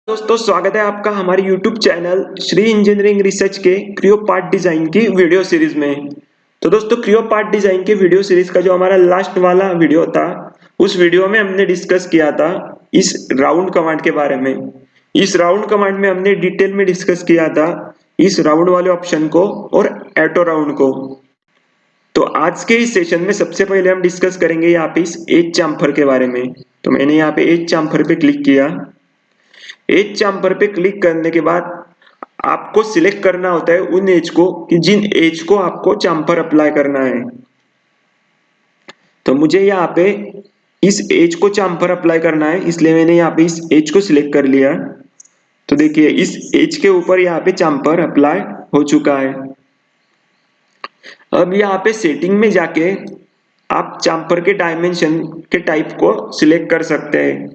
दोस्तों स्वागत है आपका हमारे YouTube channel Shri engineering research के क्रियो पार्ट डिजाइन की वीडियो सीरीज में। तो दोस्तों क्रियो पार्ट डिजाइन के वीडियो सीरीज का जो हमारा लास्ट वाला वीडियो था, उस वीडियो में हमने डिस्कस किया था इस राउंड कमांड के बारे में। इस राउंड कमांड में हमने डिटेल में डिस्कस किया था इस राउंड वाले ऑप्शन को और एटो राउंड को। तो आज के इस सेशन में सबसे पहले हम डिस्कस करेंगे यहाँ पे इस एज चैम्फर के बारे में। तो मैंने यहाँ पे एज चैम्फर पे क्लिक किया। एज चैम्फर पे क्लिक करने के बाद आपको सिलेक्ट करना होता है उन एज को कि जिन एज को आपको चैम्फर अप्लाई करना है। तो मुझे यहाँ पे इस एज को चैम्फर अप्लाई करना है, इसलिए मैंने यहाँ पे इस एज को सिलेक्ट कर लिया। तो देखिए इस एज के ऊपर यहाँ पे चैम्फर अप्लाई हो चुका है। अब यहाँ पे सेटिंग में जाके आप चैम्फर के डायमेंशन के टाइप को सिलेक्ट कर सकते हैं।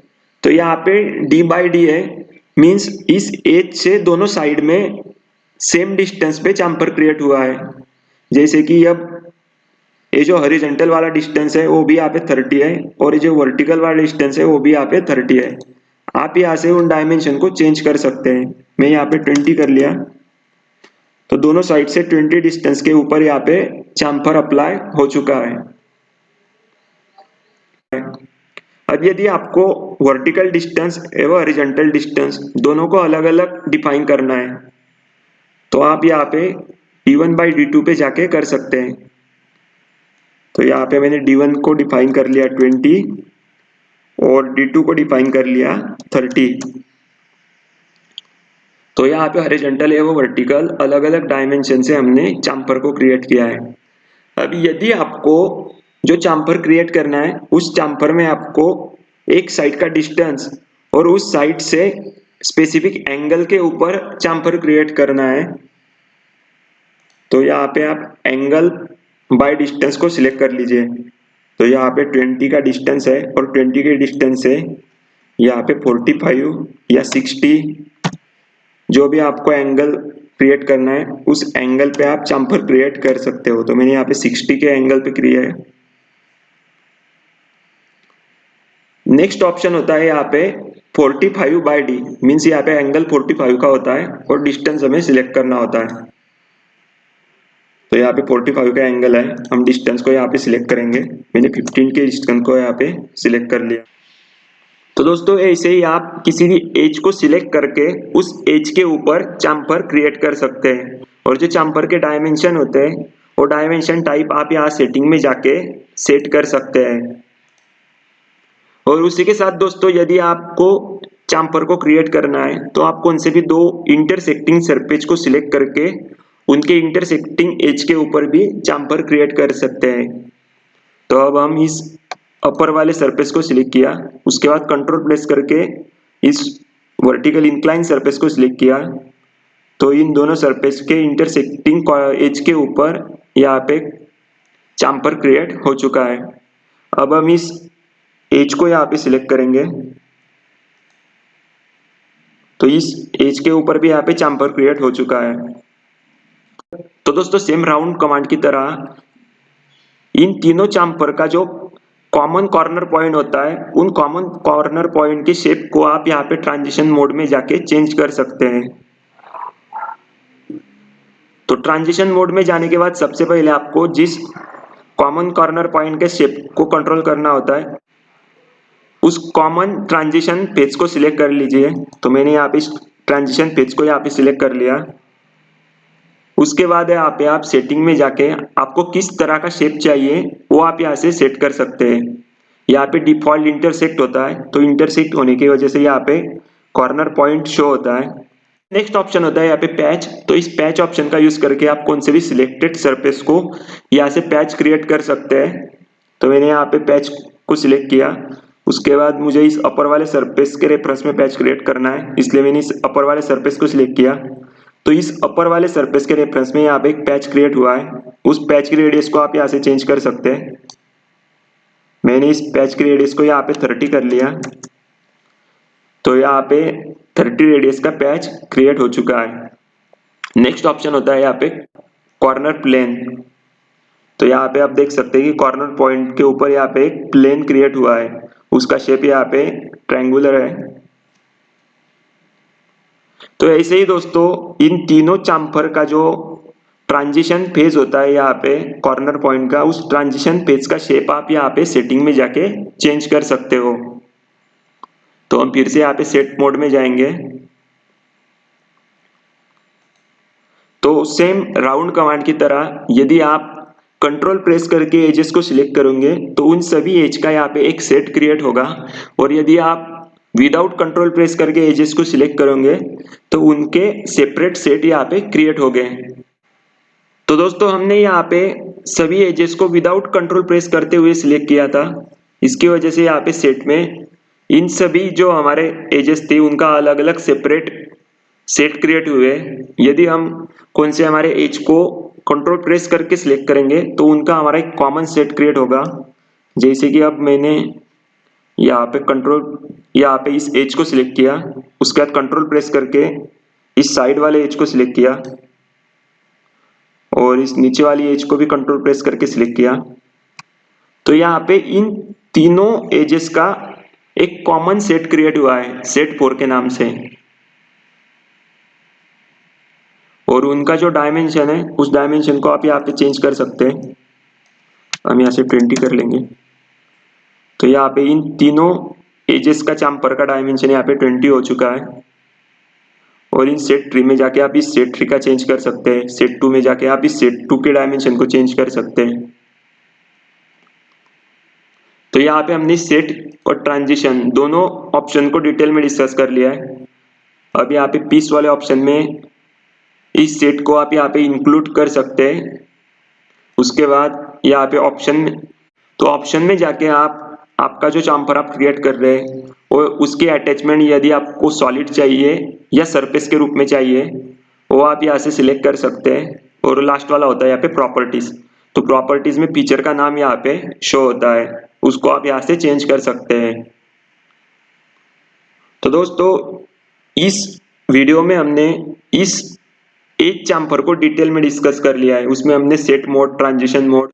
तो यहाँ पे डी बाई डी है, मीन्स इस एज से दोनों साइड में सेम डिस्टेंस पे चैम्फर क्रिएट हुआ है। जैसे कि अब ये जो हॉरिजॉन्टल वाला डिस्टेंस है वो भी यहाँ पे 30 है और ये जो वर्टिकल वाला डिस्टेंस है वो भी यहाँ पे 30 है। आप यहाँ से उन डायमेंशन को चेंज कर सकते हैं। मैं यहाँ पे 20 कर लिया। तो दोनों साइड से 20 डिस्टेंस के ऊपर यहाँ पे चैम्फर अप्लाई हो चुका है। अब यदि आपको वर्टिकल डिस्टेंस एवं हॉरिजॉन्टल डिस्टेंस दोनों को अलग अलग डिफाइन करना है, तो आप यहाँ पे d1 बाई d2 पे जाके कर सकते हैं। तो यहाँ पे मैंने d1 को डिफाइन कर लिया 20 और d2 को डिफाइन कर लिया 30। तो यहाँ पे हॉरिजॉन्टल एवं वर्टिकल अलग अलग डायमेंशन से हमने चैम्फर को क्रिएट किया है। अब यदि आपको जो चैम्फर क्रिएट करना है उस चैम्फर में आपको एक साइड का डिस्टेंस और उस साइड से स्पेसिफिक एंगल के ऊपर चैम्फर क्रिएट करना है, तो यहाँ पे आप एंगल बाय डिस्टेंस को सिलेक्ट कर लीजिए। तो यहाँ पे 20 का डिस्टेंस है और 20 के डिस्टेंस से यहाँ पे 45 या 60, जो भी आपको एंगल क्रिएट करना है उस एंगल पे आप चैम्फर क्रिएट कर सकते हो। तो मैंने यहाँ पे 60 के एंगल पे क्रिया है। नेक्स्ट ऑप्शन होता है यहाँ पे 45 बाई डी, मीन्स यहाँ पे एंगल 45 का होता है और डिस्टेंस हमें सिलेक्ट करना होता है। तो यहाँ पे 45 का एंगल है, हम डिस्टेंस को यहाँ पे सिलेक्ट करेंगे। मैंने 15 के डिस्टेंस को यहाँ पे सिलेक्ट कर लिया। तो दोस्तों ऐसे ही आप किसी भी एज को सिलेक्ट करके उस एज के ऊपर चैम्फर क्रिएट कर सकते हैं। और जो चैम्फर के डायमेंशन होते हैं वो डायमेंशन टाइप आप यहाँ सेटिंग में जाके सेट कर सकते हैं। और उसी के साथ दोस्तों यदि आपको चैम्फर को क्रिएट करना है तो आप कौन से भी दो इंटरसेक्टिंग सरफेस को सिलेक्ट करके उनके इंटरसेक्टिंग एज के ऊपर भी चैम्फर क्रिएट कर सकते हैं। तो अब हम इस अपर वाले सरफेस को सिलेक्ट किया, उसके बाद कंट्रोल प्रेस करके इस वर्टिकल इंक्लाइन सरफेस को सिलेक्ट किया। तो इन दोनों सरफेस के इंटरसेक्टिंग एज के ऊपर यहाँ पे चैम्फर क्रिएट हो चुका है। अब हम इस एज को यहाँ पे सिलेक्ट करेंगे, तो इस एज के ऊपर भी यहाँ पे चैम्फर क्रिएट हो चुका है। तो दोस्तों सेम राउंड कमांड की तरह इन तीनों चैम्फर का जो कॉमन कॉर्नर पॉइंट होता है उन कॉमन कॉर्नर पॉइंट की शेप को आप यहाँ पे ट्रांजिशन मोड में जाके चेंज कर सकते हैं। तो ट्रांजिशन मोड में जाने के बाद सबसे पहले आपको जिस कॉमन कॉर्नर पॉइंट के शेप को कंट्रोल करना होता है उस कॉमन ट्रांजिशन पेज को सिलेक्ट कर लीजिए। तो मैंने यहाँ पे इस ट्रांजिशन पेज को यहाँ पे सिलेक्ट कर लिया। उसके बाद यहाँ पे आप सेटिंग में जाके आपको किस तरह का शेप चाहिए वो आप यहाँ से सेट कर सकते हैं। यहाँ पे डिफॉल्ट इंटरसेक्ट होता है, तो इंटरसेक्ट होने की वजह से यहाँ पे कॉर्नर पॉइंट शो होता है। नेक्स्ट ऑप्शन होता है यहाँ पे पैच। तो इस पैच ऑप्शन का यूज करके आप कौन से भी सिलेक्टेड सरफेस को यहाँ से पैच क्रिएट कर सकते हैं। तो मैंने यहाँ पे पैच को सिलेक्ट किया। उसके बाद मुझे इस अपर वाले सरफेस के रेफरेंस में पैच क्रिएट करना है, इसलिए मैंने इस अपर वाले सरफेस को सिलेक्ट किया। तो इस अपर वाले सरफेस के रेफरेंस में यहाँ पे एक पैच क्रिएट हुआ है, उस पैच की रेडियस को आप यहाँ से चेंज कर सकते हैं। मैंने इस पैच की रेडियस को यहाँ पे 30 कर लिया। तो यहाँ पे 30 रेडियस का पैच क्रिएट हो चुका है। नेक्स्ट ऑप्शन होता है यहाँ पे कॉर्नर प्लेन। तो यहाँ पे आप देख सकते हैं कि कॉर्नर पॉइंट के ऊपर यहाँ पे एक प्लेन क्रिएट हुआ है, उसका शेप यहाँ पे ट्रायंगुलर है। तो ऐसे ही दोस्तों इन तीनों चाम्फर का जो ट्रांजिशन फेज होता है यहाँ पे कॉर्नर पॉइंट का, उस ट्रांजिशन फेज का शेप आप यहाँ पे सेटिंग में जाके चेंज कर सकते हो। तो हम फिर से यहाँ पे सेट मोड में जाएंगे। तो सेम राउंड कमांड की तरह यदि आप कंट्रोल प्रेस करके एजेस को सिलेक्ट करोगे तो उन सभी एज का यहाँ पे एक सेट क्रिएट होगा, और यदि आप विदाउट कंट्रोल प्रेस करके एजेस को सिलेक्ट करोगे तो उनके सेपरेट सेट यहाँ पे क्रिएट हो गए। तो दोस्तों हमने यहाँ पे सभी एजेस को विदाउट कंट्रोल प्रेस करते हुए सिलेक्ट किया था, इसकी वजह से यहाँ पे सेट में इन सभी जो हमारे एजेस थे उनका अलग अलग सेपरेट सेट क्रिएट हुए। यदि हम कौन से हमारे एज को कंट्रोल प्रेस करके सिलेक्ट करेंगे तो उनका हमारा एक कॉमन सेट क्रिएट होगा। जैसे कि अब मैंने यहाँ पे इस एज को सिलेक्ट किया, उसके बाद कंट्रोल प्रेस करके इस साइड वाले एज को सिलेक्ट किया और इस नीचे वाली एज को भी कंट्रोल प्रेस करके सिलेक्ट किया। तो यहाँ पे इन तीनों एजेस का एक कॉमन सेट क्रिएट हुआ है सेट 4 के नाम से, और उनका जो डायमेंशन है उस डायमेंशन को आप यहाँ पे चेंज कर सकते हैं। हम यहाँ से 20 कर लेंगे। तो यहाँ पे इन तीनों एजेस का चाम्पर का डायमेंशन यहाँ पे 20 हो चुका है, और इन सेट 3 में जाके आप इस सेट 3 का चेंज कर सकते हैं। सेट 2 में जाके आप इस सेट 2 के डायमेंशन को चेंज कर सकते हैं। तो यहाँ पे हमने सेट और ट्रांजिशन दोनों ऑप्शन को डिटेल में डिस्कस कर लिया है। अब यहाँ पे पीस वाले ऑप्शन में इस सेट को आप यहाँ पे इंक्लूड कर सकते हैं। उसके बाद यहाँ पे ऑप्शन में जाके आप आपका जो चाम्पर आप क्रिएट कर रहे हैं और उसके अटैचमेंट यदि आपको सॉलिड चाहिए या सरफेस के रूप में चाहिए वो आप यहाँ से सिलेक्ट कर सकते हैं। और लास्ट वाला होता है यहाँ पे प्रॉपर्टीज। तो प्रॉपर्टीज में फीचर का नाम यहाँ पे शो होता है, उसको आप यहाँ से चेंज कर सकते हैं। तो दोस्तों इस वीडियो में हमने इस एक चाम्पर को डिटेल में डिस्कस कर लिया है। उसमें हमने सेट मोड, ट्रांजिशन मोड,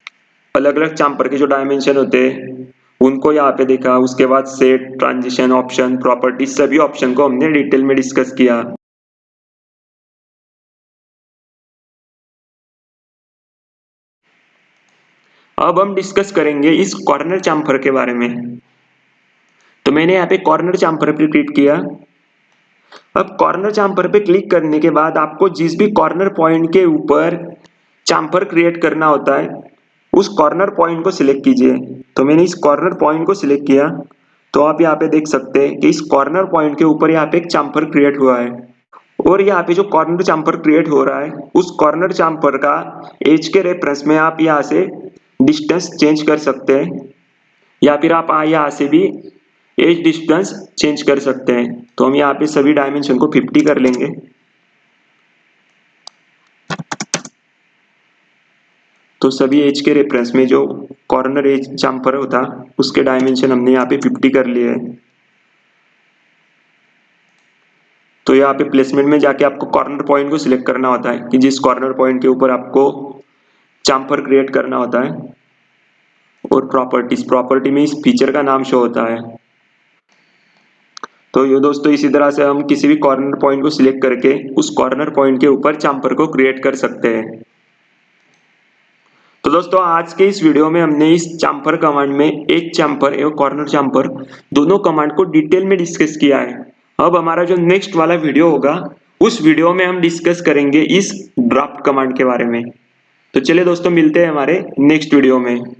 अलग अलग चाम्पर के जो डायमेंशन होते हैं उनको यहाँ पे देखा। उसके बाद सेट, ट्रांजिशन, ऑप्शन, प्रॉपर्टी सभी ऑप्शन को हमने डिटेल में डिस्कस किया। अब हम डिस्कस करेंगे इस कॉर्नर चाम्पर के बारे में। तो मैंने यहाँ पे कॉर्नर चाम्पर पे क्लिक किया। अब कॉर्नर चाम्पर पे क्लिक करने के बाद आपको जिस भी कॉर्नर पॉइंट के ऊपर चाम्पर क्रिएट करना होता है उस कॉर्नर पॉइंट को सिलेक्ट कीजिए। तो मैंने इस कॉर्नर पॉइंट को सिलेक्ट किया। तो आप यहाँ पे देख सकते हैं कि इस कॉर्नर पॉइंट के ऊपर यहाँ पे एक चाम्पर क्रिएट हुआ है, और यहाँ पे जो कॉर्नर चाम्पर क्रिएट हो रहा है उस कॉर्नर चाम्पर का एज के रेफरेंस में आप यहाँ से डिस्टेंस चेंज कर सकते हैं, या फिर आप यहाँ से भी एज डिस्टेंस चेंज कर सकते हैं। तो हम यहाँ पे सभी डायमेंशन को 50 कर लेंगे। तो सभी एज के रेफरेंस में जो कॉर्नर एज चाम्पर होता उसके डायमेंशन हमने यहाँ पे 50 कर लिए हैं। तो यहाँ पे प्लेसमेंट में जाके आपको कॉर्नर पॉइंट को सिलेक्ट करना होता है कि जिस कॉर्नर पॉइंट के ऊपर आपको चाम्पर क्रिएट करना होता है, और प्रॉपर्टी में इस फीचर का नाम शो होता है। तो ये दोस्तों इसी तरह से हम किसी भी कॉर्नर पॉइंट को सिलेक्ट करके उस कॉर्नर पॉइंट के ऊपर चाम्पर को क्रिएट कर सकते हैं। तो दोस्तों आज के इस वीडियो में हमने इस चाम्पर कमांड में एज चाम्पर एवं कॉर्नर चाम्पर दोनों कमांड को डिटेल में डिस्कस किया है। अब हमारा जो नेक्स्ट वाला वीडियो होगा उस वीडियो में हम डिस्कस करेंगे इस ड्राफ्ट कमांड के बारे में। तो चलिए दोस्तों मिलते हैं हमारे नेक्स्ट वीडियो में।